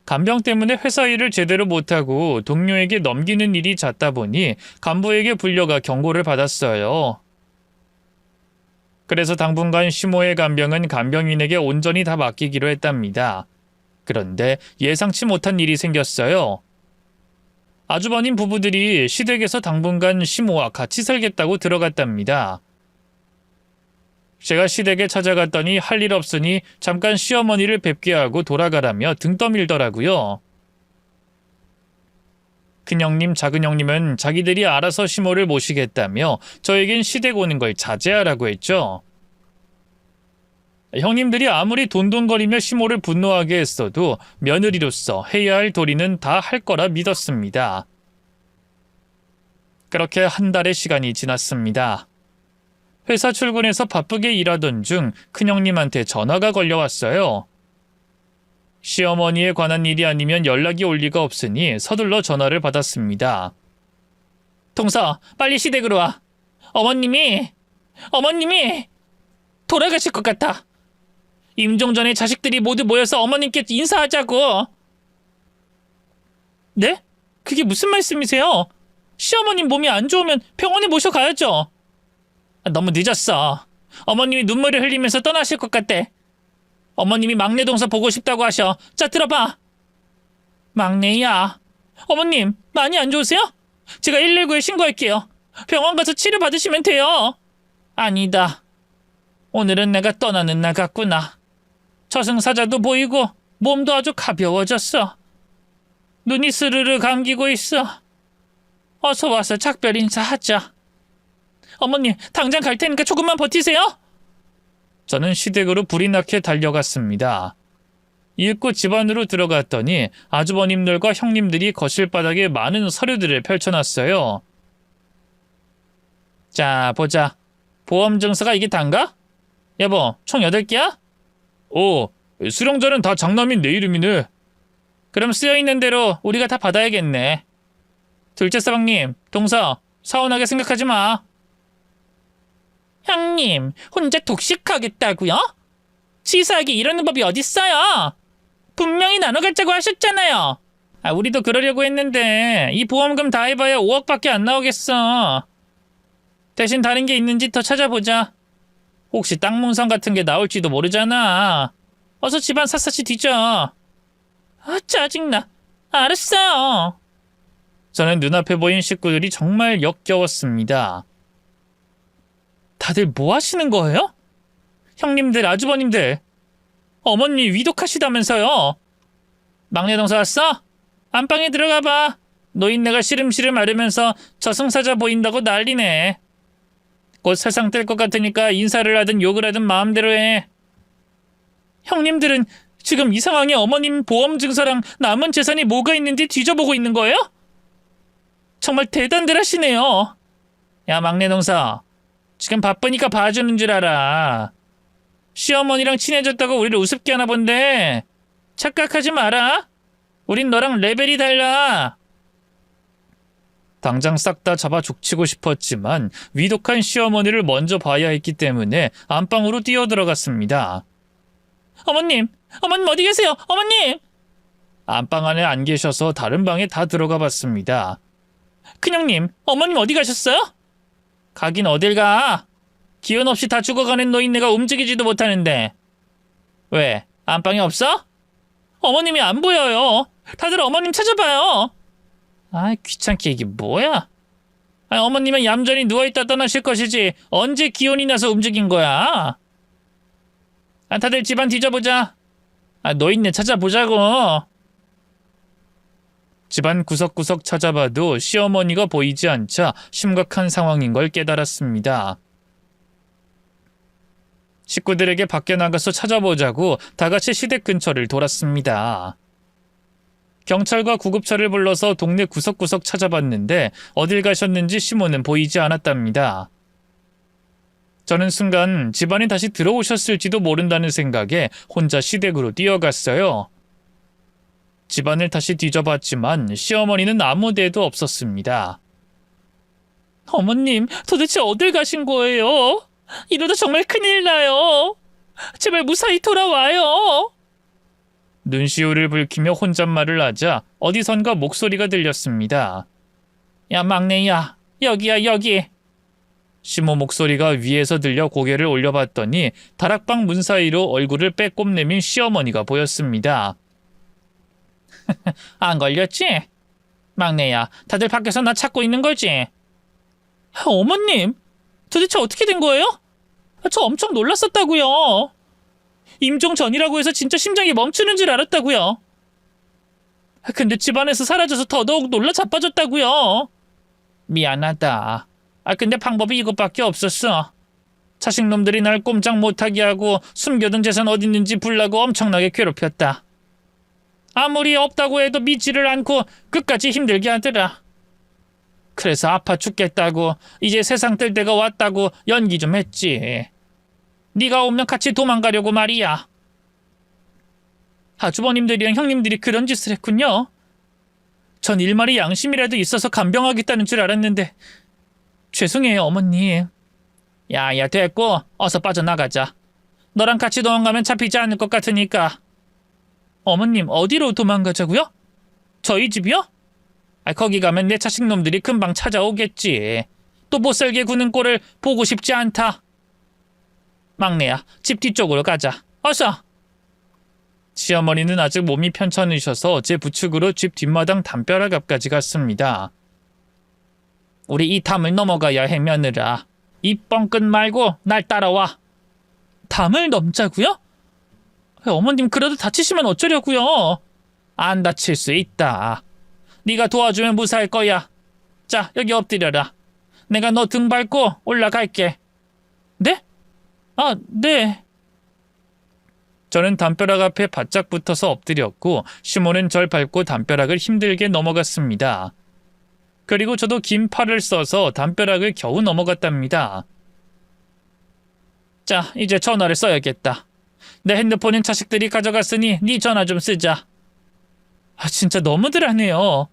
간병 때문에 회사 일을 제대로 못하고 동료에게 넘기는 일이 잦다 보니 간부에게 불려가 경고를 받았어요. 그래서 당분간 시모의 간병은 간병인에게 온전히 다 맡기기로 했답니다. 그런데 예상치 못한 일이 생겼어요. 아주버님 부부들이 시댁에서 당분간 시모와 같이 살겠다고 들어갔답니다. 제가 시댁에 찾아갔더니 할 일 없으니 잠깐 시어머니를 뵙게 하고 돌아가라며 등 떠밀더라고요. 큰형님, 작은형님은 자기들이 알아서 시모를 모시겠다며 저에겐 시댁 오는 걸 자제하라고 했죠. 형님들이 아무리 돈돈거리며 시모를 분노하게 했어도 며느리로서 해야 할 도리는 다 할 거라 믿었습니다. 그렇게 한 달의 시간이 지났습니다. 회사 출근해서 바쁘게 일하던 중 큰형님한테 전화가 걸려왔어요. 시어머니에 관한 일이 아니면 연락이 올 리가 없으니 서둘러 전화를 받았습니다. 동서, 빨리 시댁으로 와. 어머님이 돌아가실 것 같아. 임종 전에 자식들이 모두 모여서 어머님께 인사하자고. 네? 그게 무슨 말씀이세요? 시어머님 몸이 안 좋으면 병원에 모셔가야죠. 너무 늦었어. 어머님이 눈물을 흘리면서 떠나실 것 같대. 어머님이 막내 동서 보고 싶다고 하셔. 자, 들어봐. 막내야. 어머님, 많이 안 좋으세요? 제가 119에 신고할게요. 병원 가서 치료 받으시면 돼요. 아니다. 오늘은 내가 떠나는 날 같구나. 저승사자도 보이고 몸도 아주 가벼워졌어. 눈이 스르르 감기고 있어. 어서 와서 작별 인사하자. 어머님, 당장 갈 테니까 조금만 버티세요. 저는 시댁으로 불이 나게 달려갔습니다. 이윽고 집 안으로 들어갔더니 아주버님들과 형님들이 거실 바닥에 많은 서류들을 펼쳐놨어요. 자, 보자. 보험 증서가 이게 단가? 여보, 총 8개야? 수령자는 다 장남인 내 이름이네. 그럼 쓰여있는 대로 우리가 다 받아야겠네. 둘째 서방님, 동서, 서운하게 생각하지 마. 형님, 혼자 독식하겠다고요? 치사하게 이러는 법이 어딨어요? 분명히 나눠갖자고 하셨잖아요. 우리도 그러려고 했는데 이 보험금 다 해봐야 5억밖에 안 나오겠어. 대신 다른 게 있는지 더 찾아보자. 혹시 땅 문서 같은 게 나올지도 모르잖아. 어서 집안 샅샅이 뒤져. 짜증나. 알았어요. 저는 눈앞에 보인 식구들이 정말 역겨웠습니다. 다들 뭐 하시는 거예요? 형님들, 아주버님들. 어머니 위독하시다면서요. 막내 동서 왔어? 안방에 들어가 봐. 노인네가 시름시름 앓으면서 저승사자 보인다고 난리네. 곧 세상 뗄 것 같으니까 인사를 하든 욕을 하든 마음대로 해. 형님들은 지금 이 상황에 어머님 보험 증서랑 남은 재산이 뭐가 있는지 뒤져보고 있는 거예요? 정말 대단들 하시네요. 야, 막내 동서. 지금 바쁘니까 봐주는 줄 알아. 시어머니랑 친해졌다고 우리를 우습게 하나 본데 착각하지 마라. 우린 너랑 레벨이 달라. 당장 싹 다 잡아 족치고 싶었지만 위독한 시어머니를 먼저 봐야 했기 때문에 안방으로 뛰어들어갔습니다. 어머님! 어머님 어디 계세요? 어머님! 안방 안에 안 계셔서 다른 방에 다 들어가 봤습니다. 큰형님, 어머님 어디 가셨어요? 가긴 어딜 가? 기운 없이 다 죽어가는 노인네가 움직이지도 못하는데. 왜? 안방에 없어? 어머님이 안 보여요. 다들 어머님 찾아봐요. 아이 귀찮게 이게 뭐야? 어머님은 얌전히 누워있다 떠나실 것이지 언제 기운이 나서 움직인 거야? 다들 집안 뒤져보자. 노인네 찾아보자고. 집안 구석구석 찾아봐도 시어머니가 보이지 않자 심각한 상황인 걸 깨달았습니다. 식구들에게 밖에 나가서 찾아보자고 다같이 시댁 근처를 돌았습니다. 경찰과 구급차를 불러서 동네 구석구석 찾아봤는데 어딜 가셨는지 시모는 보이지 않았답니다. 저는 순간 집안에 다시 들어오셨을지도 모른다는 생각에 혼자 시댁으로 뛰어갔어요. 집안을 다시 뒤져봤지만 시어머니는 아무 데도 없었습니다. 어머님, 도대체 어딜 가신 거예요? 이러다 정말 큰일 나요. 제발 무사히 돌아와요. 눈시울을 붉히며 혼잣말을 하자 어디선가 목소리가 들렸습니다. 야 막내야, 여기야 여기. 시모 목소리가 위에서 들려 고개를 올려봤더니 다락방 문 사이로 얼굴을 빼꼼 내민 시어머니가 보였습니다. 안 걸렸지? 막내야, 다들 밖에서 나 찾고 있는 거지? 어머님, 도대체 어떻게 된 거예요? 저 엄청 놀랐었다고요. 임종 전이라고 해서 진짜 심장이 멈추는 줄 알았다고요. 근데 집안에서 사라져서 더더욱 놀라 자빠졌다고요. 미안하다. 근데 방법이 이것밖에 없었어. 자식놈들이 날 꼼짝 못하게 하고 숨겨둔 재산 어디 있는지 불라고 엄청나게 괴롭혔다. 아무리 없다고 해도 믿지를 않고 끝까지 힘들게 하더라. 그래서 아파 죽겠다고 이제 세상 뜰 때가 왔다고 연기 좀 했지. 네가 오면 같이 도망가려고 말이야. 아주버님들이랑 형님들이 그런 짓을 했군요. 전 일말의 양심이라도 있어서 간병하겠다는 줄 알았는데 죄송해요 어머님. 야야 됐고 어서 빠져나가자. 너랑 같이 도망가면 잡히지 않을 것 같으니까. 어머님 어디로 도망가자고요? 저희 집이요? 거기 가면 내 자식놈들이 금방 찾아오겠지. 또 못살게 구는 꼴을 보고 싶지 않다. 막내야, 집 뒤쪽으로 가자. 어서. 시어머니는 아직 몸이 편찮으셔서 제 부축으로 집 뒷마당 담벼락 앞까지 갔습니다. 우리 이 담을 넘어가야 해 며느라. 이 뻥끗 말고 날 따라와. 담을 넘자고요? 어머님 그래도 다치시면 어쩌려고요? 안 다칠 수 있다. 네가 도와주면 무사할 거야. 자, 여기 엎드려라. 내가 너 등 밟고 올라갈게. 네? 네. 저는 담벼락 앞에 바짝 붙어서 엎드렸고 시모는 절 밟고 담벼락을 힘들게 넘어갔습니다. 그리고 저도 긴 팔을 써서 담벼락을 겨우 넘어갔답니다. 자, 이제 전화를 써야겠다. 내 핸드폰은 자식들이 가져갔으니 네 전화 좀 쓰자. 진짜 너무들 하네요.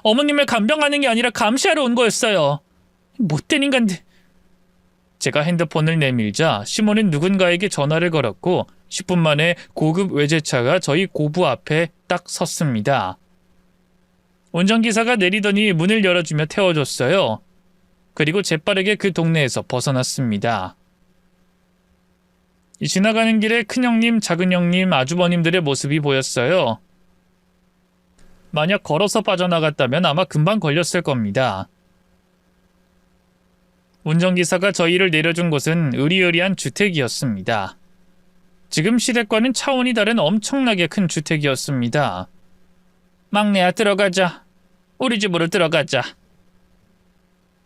어머님을 간병하는 게 아니라 감시하러 온 거였어요. 못된 인간들. 제가 핸드폰을 내밀자 시모는 누군가에게 전화를 걸었고 10분 만에 고급 외제차가 저희 고부 앞에 딱 섰습니다. 운전기사가 내리더니 문을 열어주며 태워줬어요. 그리고 재빠르게 그 동네에서 벗어났습니다. 지나가는 길에 큰형님, 작은형님, 아주버님들의 모습이 보였어요. 만약 걸어서 빠져나갔다면 아마 금방 걸렸을 겁니다. 운전기사가 저희를 내려준 곳은 으리으리한 주택이었습니다. 지금 시댁과는 차원이 다른 엄청나게 큰 주택이었습니다. 막내야 들어가자. 우리 집으로 들어가자.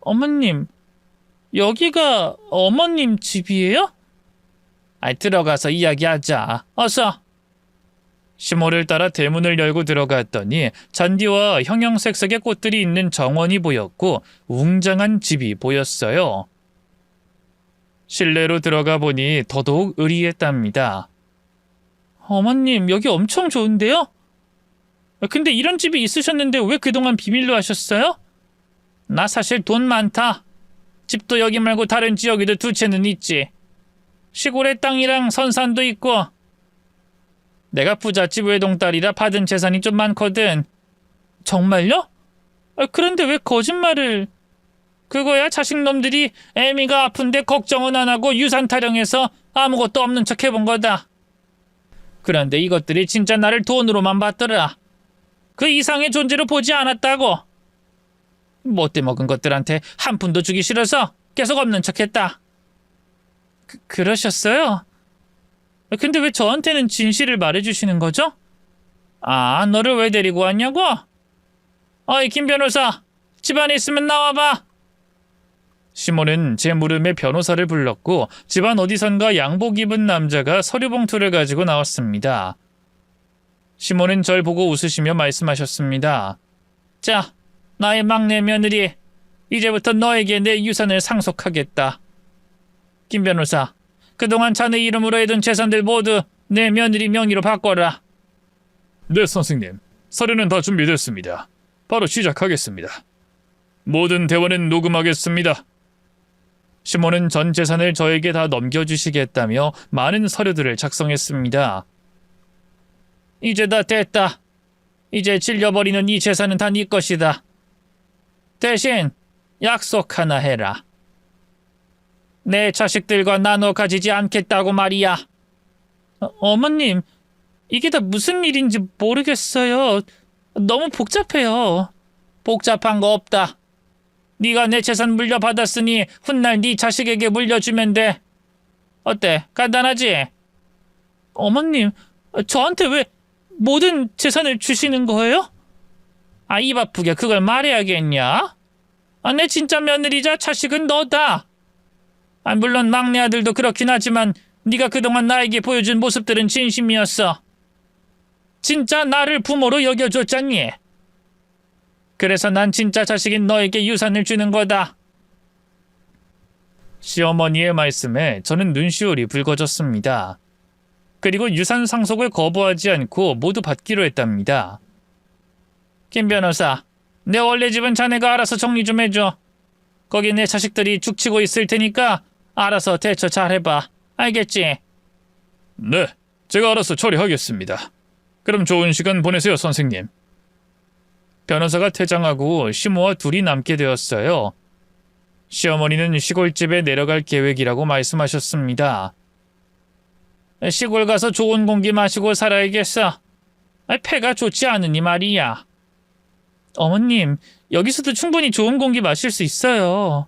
어머님, 여기가 어머님 집이에요? 들어가서 이야기하자. 어서. 시모를 따라 대문을 열고 들어갔더니 잔디와 형형색색의 꽃들이 있는 정원이 보였고 웅장한 집이 보였어요. 실내로 들어가 보니 더더욱 의리했답니다. 어머님, 여기 엄청 좋은데요? 근데 이런 집이 있으셨는데 왜 그동안 비밀로 하셨어요? 나 사실 돈 많다. 집도 여기 말고 다른 지역에도 2채는 있지. 시골에 땅이랑 선산도 있고. 내가 부잣집 외동딸이라 받은 재산이 좀 많거든. 정말요? 그런데 왜 거짓말을... 그거야 자식놈들이 애미가 아픈데 걱정은 안 하고 유산 타령해서 아무것도 없는 척 해본 거다. 그런데 이것들이 진짜 나를 돈으로만 봤더라. 그 이상의 존재로 보지 않았다고. 못돼 먹은 것들한테 한 푼도 주기 싫어서 계속 없는 척했다. 그러셨어요? 근데 왜 저한테는 진실을 말해주시는 거죠? 아, 너를 왜 데리고 왔냐고? 어이, 김 변호사, 집안에 있으면 나와봐. 시몬은 제 물음에 변호사를 불렀고 집안 어디선가 양복 입은 남자가 서류 봉투를 가지고 나왔습니다. 시몬은 절 보고 웃으시며 말씀하셨습니다. 자, 나의 막내 며느리, 이제부터 너에게 내 유산을 상속하겠다. 김 변호사, 그동안 자네 이름으로 해둔 재산들 모두 내 며느리 명의로 바꿔라. 네, 선생님. 서류는 다 준비됐습니다. 바로 시작하겠습니다. 모든 대화는 녹음하겠습니다. 시몬은 전 재산을 저에게 다 넘겨주시겠다며 많은 서류들을 작성했습니다. 이제 다 됐다. 이제 질려버리는 이 재산은 다 네 것이다. 대신 약속 하나 해라. 내 자식들과 나눠 가지지 않겠다고 말이야. 어머님, 이게 다 무슨 일인지 모르겠어요. 너무 복잡해요. 복잡한 거 없다. 네가 내 재산 물려받았으니 훗날 네 자식에게 물려주면 돼. 어때? 간단하지? 어머님, 저한테 왜 모든 재산을 주시는 거예요? 아, 입 아프게 그걸 말해야겠냐? 아, 내 진짜 며느리자 자식은 너다. 아, 물론 막내 아들도 그렇긴 하지만 네가 그동안 나에게 보여준 모습들은 진심이었어. 진짜 나를 부모로 여겨줬잖니. 그래서 난 진짜 자식인 너에게 유산을 주는 거다. 시어머니의 말씀에 저는 눈시울이 붉어졌습니다. 그리고 유산 상속을 거부하지 않고 모두 받기로 했답니다. 김 변호사, 내 원래 집은 자네가 알아서 정리 좀 해줘. 거기 내 자식들이 죽치고 있을 테니까 알아서 대처 잘 해봐. 알겠지? 네, 제가 알아서 처리하겠습니다. 그럼 좋은 시간 보내세요, 선생님. 변호사가 퇴장하고 시모와 둘이 남게 되었어요. 시어머니는 시골집에 내려갈 계획이라고 말씀하셨습니다. 시골 가서 좋은 공기 마시고 살아야겠어. 폐가 좋지 않으니 말이야. 어머님, 여기서도 충분히 좋은 공기 마실 수 있어요.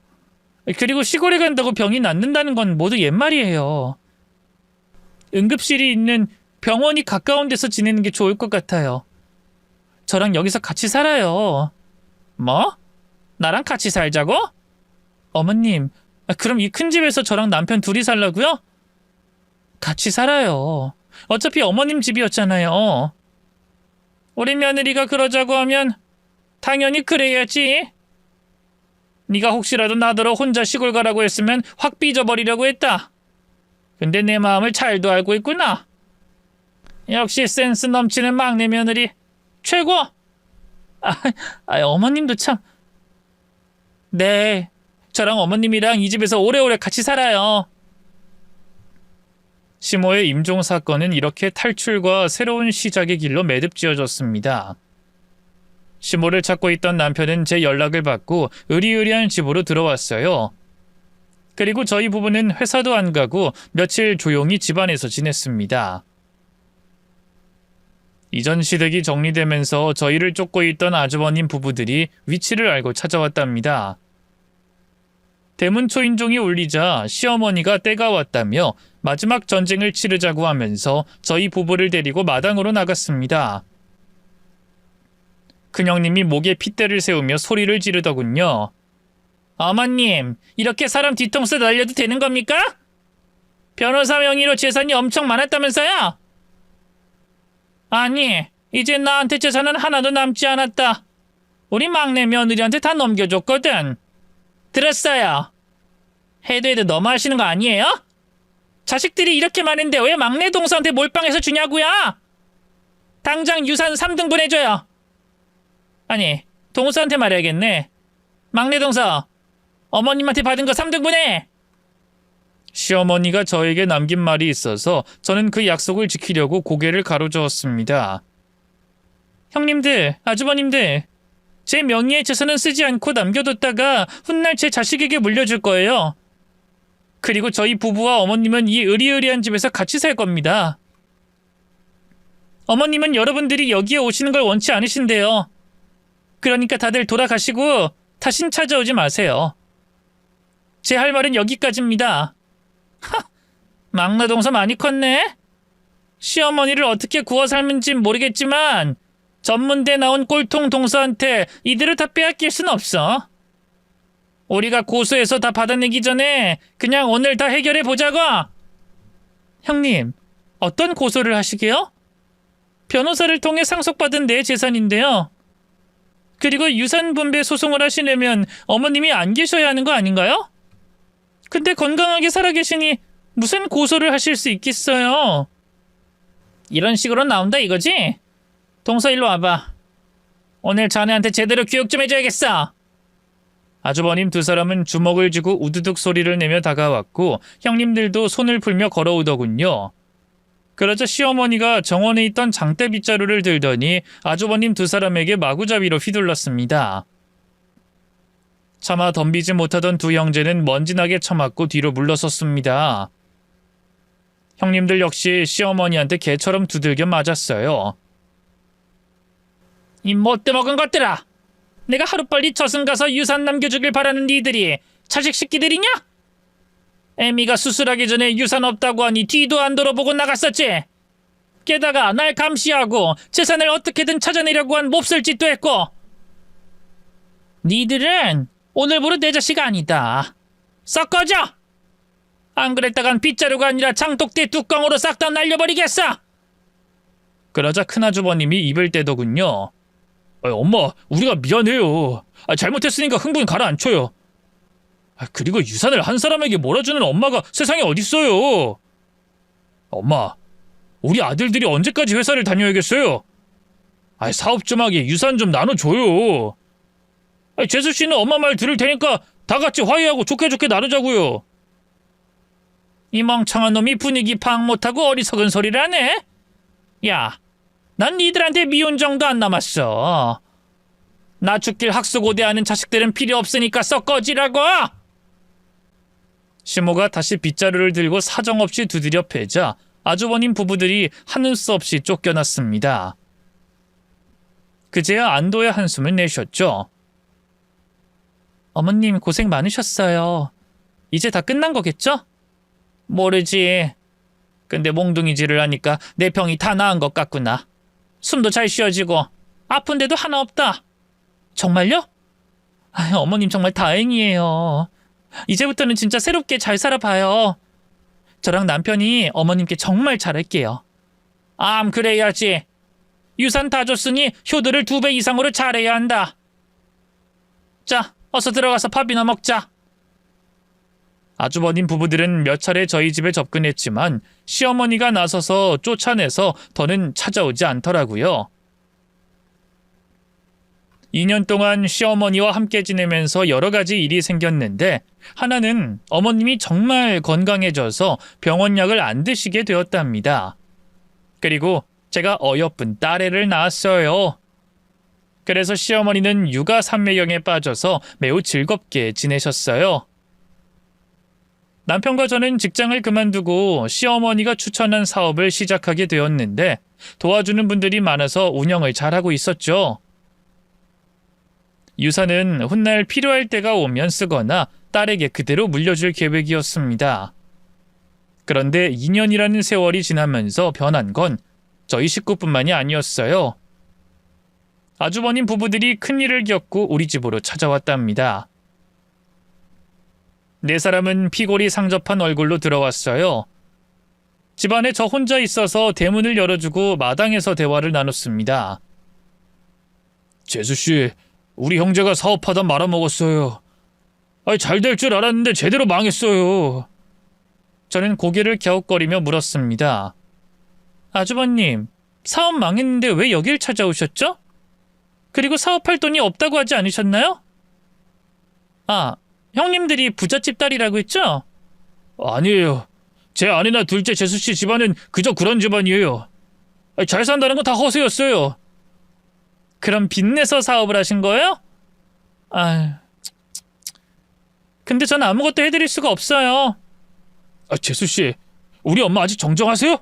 그리고 시골에 간다고 병이 낫는다는 건 모두 옛말이에요. 응급실이 있는 병원이 가까운 데서 지내는 게 좋을 것 같아요. 저랑 여기서 같이 살아요. 뭐? 나랑 같이 살자고? 어머님, 그럼 이 큰 집에서 저랑 남편 둘이 살라고요? 같이 살아요. 어차피 어머님 집이었잖아요. 우리 며느리가 그러자고 하면 당연히 그래야지. 네가 혹시라도 나더러 혼자 시골 가라고 했으면 확 삐져버리려고 했다. 근데 내 마음을 잘도 알고 있구나. 역시 센스 넘치는 막내 며느리 최고. 어머님도 참. 네, 저랑 어머님이랑 이 집에서 오래오래 같이 살아요. 시모의 임종 사건은 이렇게 탈출과 새로운 시작의 길로 매듭지어졌습니다. 시모를 찾고 있던 남편은 제 연락을 받고 으리으리한 집으로 들어왔어요. 그리고 저희 부부는 회사도 안 가고 며칠 조용히 집안에서 지냈습니다. 이전 시댁이 정리되면서 저희를 쫓고 있던 아주버님 부부들이 위치를 알고 찾아왔답니다. 대문 초인종이 울리자 시어머니가 때가 왔다며 마지막 전쟁을 치르자고 하면서 저희 부부를 데리고 마당으로 나갔습니다. 큰형님이 목에 핏대를 세우며 소리를 지르더군요. 어머님, 이렇게 사람 뒤통수 날려도 되는 겁니까? 변호사 명의로 재산이 엄청 많았다면서요? 아니, 이제 나한테 재산은 하나도 남지 않았다. 우리 막내 며느리한테 다 넘겨줬거든. 들었어요. 해도 너무하시는 거 아니에요? 자식들이 이렇게 많은데 왜 막내 동서한테 몰빵해서 주냐고요? 당장 유산 3등분 해줘요. 아니, 동서한테 말해야겠네. 막내 동서, 어머님한테 받은 거 3등분해! 시어머니가 저에게 남긴 말이 있어서 저는 그 약속을 지키려고 고개를 가로저었습니다. 형님들, 아주버님들, 제 명의의 재산은 쓰지 않고 남겨뒀다가 훗날 제 자식에게 물려줄 거예요. 그리고 저희 부부와 어머님은 이 으리으리한 집에서 같이 살 겁니다. 어머님은 여러분들이 여기에 오시는 걸 원치 않으신대요. 그러니까 다들 돌아가시고 다신 찾아오지 마세요. 제 할 말은 여기까지입니다. 하! 막내 동서 많이 컸네? 시어머니를 어떻게 구워 삶은진 모르겠지만 전문대 나온 꼴통 동서한테 이대로 다 빼앗길 순 없어. 우리가 고소해서 다 받아내기 전에 그냥 오늘 다 해결해 보자고. 형님, 어떤 고소를 하시게요? 변호사를 통해 상속받은 내 재산인데요. 그리고 유산 분배 소송을 하시려면 어머님이 안 계셔야 하는 거 아닌가요? 근데 건강하게 살아계시니 무슨 고소를 하실 수 있겠어요? 이런 식으로 나온다 이거지? 동서 일로 와봐. 오늘 자네한테 제대로 교육 좀 해줘야겠어. 아주버님 두 사람은 주먹을 쥐고 우두둑 소리를 내며 다가왔고 형님들도 손을 풀며 걸어오더군요. 그러자 시어머니가 정원에 있던 장대 빗자루를 들더니 아주버님 두 사람에게 마구잡이로 휘둘렀습니다. 차마 덤비지 못하던 두 형제는 먼지나게 처맞고 뒤로 물러섰습니다. 형님들 역시 시어머니한테 개처럼 두들겨 맞았어요. 이 못돼 먹은 것들아! 내가 하루빨리 저승 가서 유산 남겨주길 바라는 니들이 자식 새끼들이냐? 애미가 수술하기 전에 유산 없다고 하니 뒤도 안 돌아보고 나갔었지. 게다가 날 감시하고 재산을 어떻게든 찾아내려고 한 몹쓸 짓도 했고. 니들은 오늘부로 내 자식 아니다. 썩 꺼져! 안 그랬다간 빗자루가 아니라 장독대 뚜껑으로 싹 다 날려버리겠어! 그러자 큰아주버님이 입을 떼더군요. 엄마, 우리가 미안해요. 잘못했으니까 흥분 가라앉혀요. 그리고 유산을 한 사람에게 몰아주는 엄마가 세상에 어딨어요. 엄마, 우리 아들들이 언제까지 회사를 다녀야겠어요? 사업 좀 하게 유산 좀 나눠줘요. 재수 씨는 엄마 말 들을 테니까 다 같이 화해하고 좋게 좋게 나누자고요. 이 멍청한 놈이 분위기 파악 못하고 어리석은 소리를 하네? 야, 난 니들한테 미운 정도 안 남았어. 나 죽길 학수고대하는 자식들은 필요 없으니까 썩 꺼지라고! 시모가 다시 빗자루를 들고 사정없이 두드려 패자 아주버님 부부들이 하는 수 없이 쫓겨났습니다. 그제야 안도의 한숨을 내셨죠. 어머님 고생 많으셨어요. 이제 다 끝난 거겠죠? 모르지. 근데 몽둥이질을 하니까 내 병이 다 나은 것 같구나. 숨도 잘 쉬어지고 아픈데도 하나 없다. 정말요? 어머님 정말 다행이에요. 이제부터는 진짜 새롭게 잘 살아봐요. 저랑 남편이 어머님께 정말 잘할게요. 그래야지. 유산 다 줬으니 효도를 2배 이상으로 잘해야 한다. 자, 어서 들어가서 밥이나 먹자. 아주버님 부부들은 몇 차례 저희 집에 접근했지만 시어머니가 나서서 쫓아내서 더는 찾아오지 않더라고요. 2년 동안 시어머니와 함께 지내면서 여러 가지 일이 생겼는데 하나는 어머님이 정말 건강해져서 병원약을 안 드시게 되었답니다. 그리고 제가 어여쁜 딸애를 낳았어요. 그래서 시어머니는 육아 삼매경에 빠져서 매우 즐겁게 지내셨어요. 남편과 저는 직장을 그만두고 시어머니가 추천한 사업을 시작하게 되었는데 도와주는 분들이 많아서 운영을 잘하고 있었죠. 유산은 훗날 필요할 때가 오면 쓰거나 딸에게 그대로 물려줄 계획이었습니다. 그런데 2년이라는 세월이 지나면서 변한 건 저희 식구뿐만이 아니었어요. 아주버님 부부들이 큰일을 겪고 우리 집으로 찾아왔답니다. 네 사람은 피골이 상접한 얼굴로 들어왔어요. 집안에 저 혼자 있어서 대문을 열어주고 마당에서 대화를 나눴습니다. 재수씨, 우리 형제가 사업하다 말아먹었어요. 잘 될 줄 알았는데 제대로 망했어요. 저는 고개를 갸웃거리며 물었습니다. 아주버님, 사업 망했는데 왜 여길 찾아오셨죠? 그리고 사업할 돈이 없다고 하지 않으셨나요? 아, 형님들이 부잣집 딸이라고 했죠? 아니에요. 제 아내나 둘째 재수 씨 집안은 그저 그런 집안이에요. 잘 산다는 건 다 허세였어요. 그럼 빚내서 사업을 하신 거예요? 아, 근데 전 아무것도 해드릴 수가 없어요. 재수 씨, 우리 엄마 아직 정정하세요?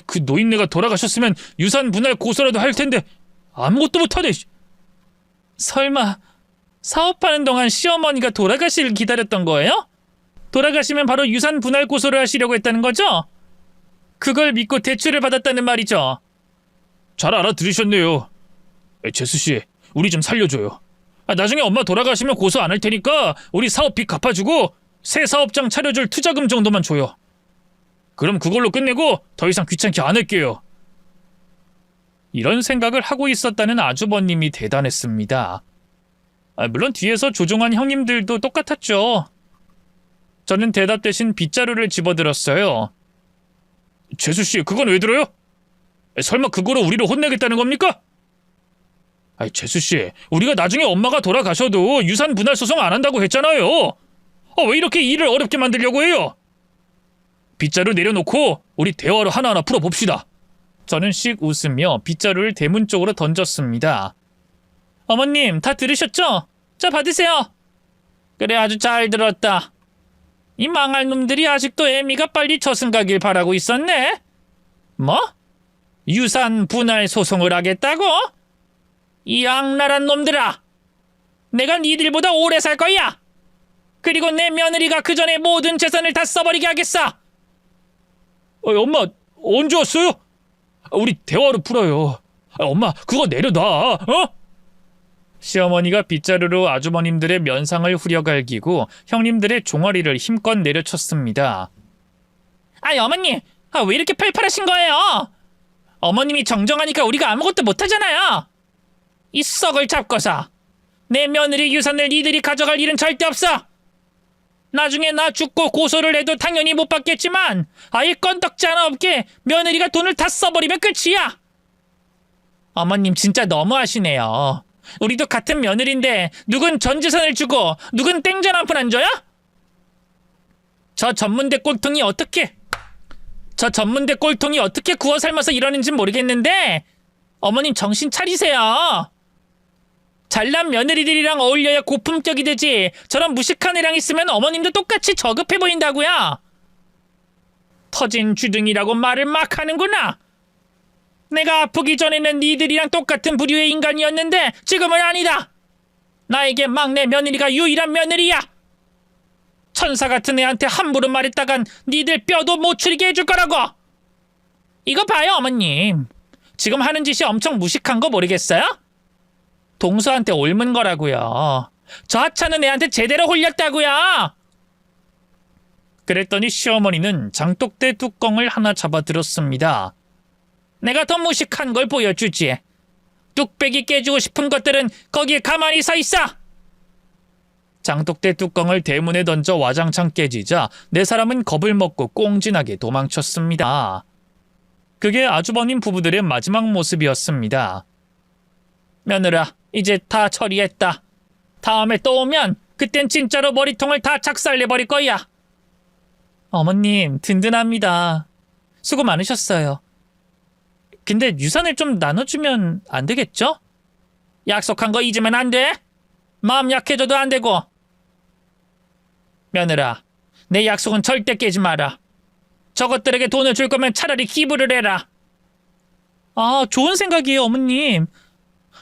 그 노인네가 돌아가셨으면 유산 분할 고소라도 할 텐데 아무것도 못하네. 설마 사업하는 동안 시어머니가 돌아가시길 기다렸던 거예요? 돌아가시면 바로 유산 분할 고소를 하시려고 했다는 거죠? 그걸 믿고 대출을 받았다는 말이죠. 잘 알아들으셨네요. 재수 씨, 우리 좀 살려줘요. 나중에 엄마 돌아가시면 고소 안 할 테니까 우리 사업 빚 갚아주고 새 사업장 차려줄 투자금 정도만 줘요. 그럼 그걸로 끝내고 더 이상 귀찮게 안 할게요. 이런 생각을 하고 있었다는 아주버님이 대단했습니다. 물론 뒤에서 조종한 형님들도 똑같았죠. 저는 대답 대신 빗자루를 집어들었어요. 재수 씨, 그건 왜 들어요? 설마 그거로 우리를 혼내겠다는 겁니까? 재수 씨, 우리가 나중에 엄마가 돌아가셔도 유산 분할 소송 안 한다고 했잖아요. 왜 이렇게 일을 어렵게 만들려고 해요? 빗자루 내려놓고 우리 대화로 하나하나 풀어봅시다. 저는 씩 웃으며 빗자루를 대문 쪽으로 던졌습니다. 어머님, 다 들으셨죠? 자, 받으세요. 그래, 아주 잘 들었다. 이 망할 놈들이 아직도 애미가 빨리 저승 가길 바라고 있었네. 뭐? 유산 분할 소송을 하겠다고? 이 악랄한 놈들아! 내가 니들보다 오래 살 거야! 그리고 내 며느리가 그 전에 모든 재산을 다 써버리게 하겠어! 엄마, 언제 왔어요? 우리 대화로 풀어요. 엄마, 그거 내려놔, 어? 시어머니가 빗자루로 아주버님들의 면상을 후려갈기고 형님들의 종아리를 힘껏 내려쳤습니다. 어머님, 왜 이렇게 팔팔하신 거예요? 어머님이 정정하니까 우리가 아무것도 못하잖아요. 이 썩을 잡고서 내 며느리 유산을 니들이 가져갈 일은 절대 없어. 나중에 나 죽고 고소를 해도 당연히 못 받겠지만 아예 건덕지 하나 없게 며느리가 돈을 다 써버리면 끝이야. 어머님 진짜 너무하시네요. 우리도 같은 며느리인데 누군 전 재산을 주고 누군 땡전 한 푼 안 줘요? 저 전문대 꼴통이 어떻게 구워 삶아서 이러는지 모르겠는데 어머님 정신 차리세요. 잘난 며느리들이랑 어울려야 고품격이 되지 저런 무식한 애랑 있으면 어머님도 똑같이 저급해 보인다고요. 터진 주둥이라고 말을 막 하는구나. 내가 아프기 전에는 니들이랑 똑같은 부류의 인간이었는데 지금은 아니다. 나에게 막내 며느리가 유일한 며느리야. 천사 같은 애한테 함부로 말했다간 니들 뼈도 못 추리게 해줄 거라고. 이거 봐요 어머님. 지금 하는 짓이 엄청 무식한 거 모르겠어요? 동서한테 옮은 거라고요. 저 하찮은 애한테 제대로 홀렸다고요. 그랬더니 시어머니는 장독대 뚜껑을 하나 잡아들었습니다. 내가 더 무식한 걸 보여주지. 뚝배기 깨주고 싶은 것들은 거기에 가만히 서 있어. 장독대 뚜껑을 대문에 던져 와장창 깨지자 네 사람은 겁을 먹고 꽁진하게 도망쳤습니다. 그게 아주버님 부부들의 마지막 모습이었습니다. 며느라, 이제 다 처리했다. 다음에 또 오면 그땐 진짜로 머리통을 다 작살내버릴 거야. 어머님, 든든합니다. 수고 많으셨어요. 근데 유산을 좀 나눠주면 안 되겠죠? 약속한 거 잊으면 안 돼? 마음 약해져도 안 되고. 며느라, 내 약속은 절대 깨지 마라. 저것들에게 돈을 줄 거면 차라리 기부를 해라. 아, 좋은 생각이에요, 어머님.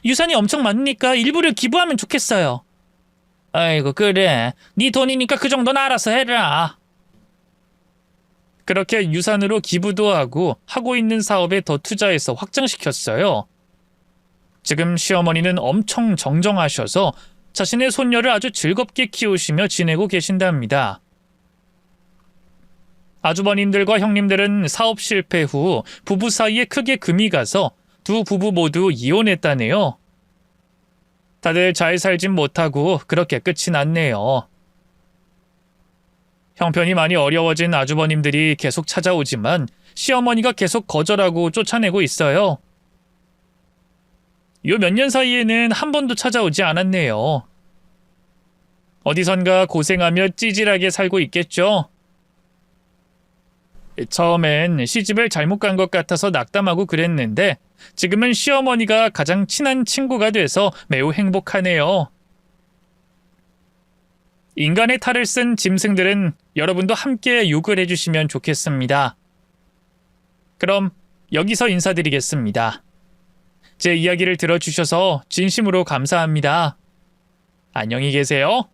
유산이 엄청 많으니까 일부를 기부하면 좋겠어요. 아이고, 그래. 네 돈이니까 그 정도는 알아서 해라. 그렇게 유산으로 기부도 하고 있는 사업에 더 투자해서 확장시켰어요. 지금 시어머니는 엄청 정정하셔서 자신의 손녀를 아주 즐겁게 키우시며 지내고 계신답니다. 아주버님들과 형님들은 사업 실패 후 부부 사이에 크게 금이 가서 두 부부 모두 이혼했다네요. 다들 잘 살진 못하고 그렇게 끝이 났네요. 형편이 많이 어려워진 아주버님들이 계속 찾아오지만 시어머니가 계속 거절하고 쫓아내고 있어요. 요 몇 년 사이에는 한 번도 찾아오지 않았네요. 어디선가 고생하며 찌질하게 살고 있겠죠. 처음엔 시집을 잘못 간 것 같아서 낙담하고 그랬는데 지금은 시어머니가 가장 친한 친구가 돼서 매우 행복하네요. 인간의 탈을 쓴 짐승들은 여러분도 함께 욕을 해주시면 좋겠습니다. 그럼 여기서 인사드리겠습니다. 제 이야기를 들어주셔서 진심으로 감사합니다. 안녕히 계세요.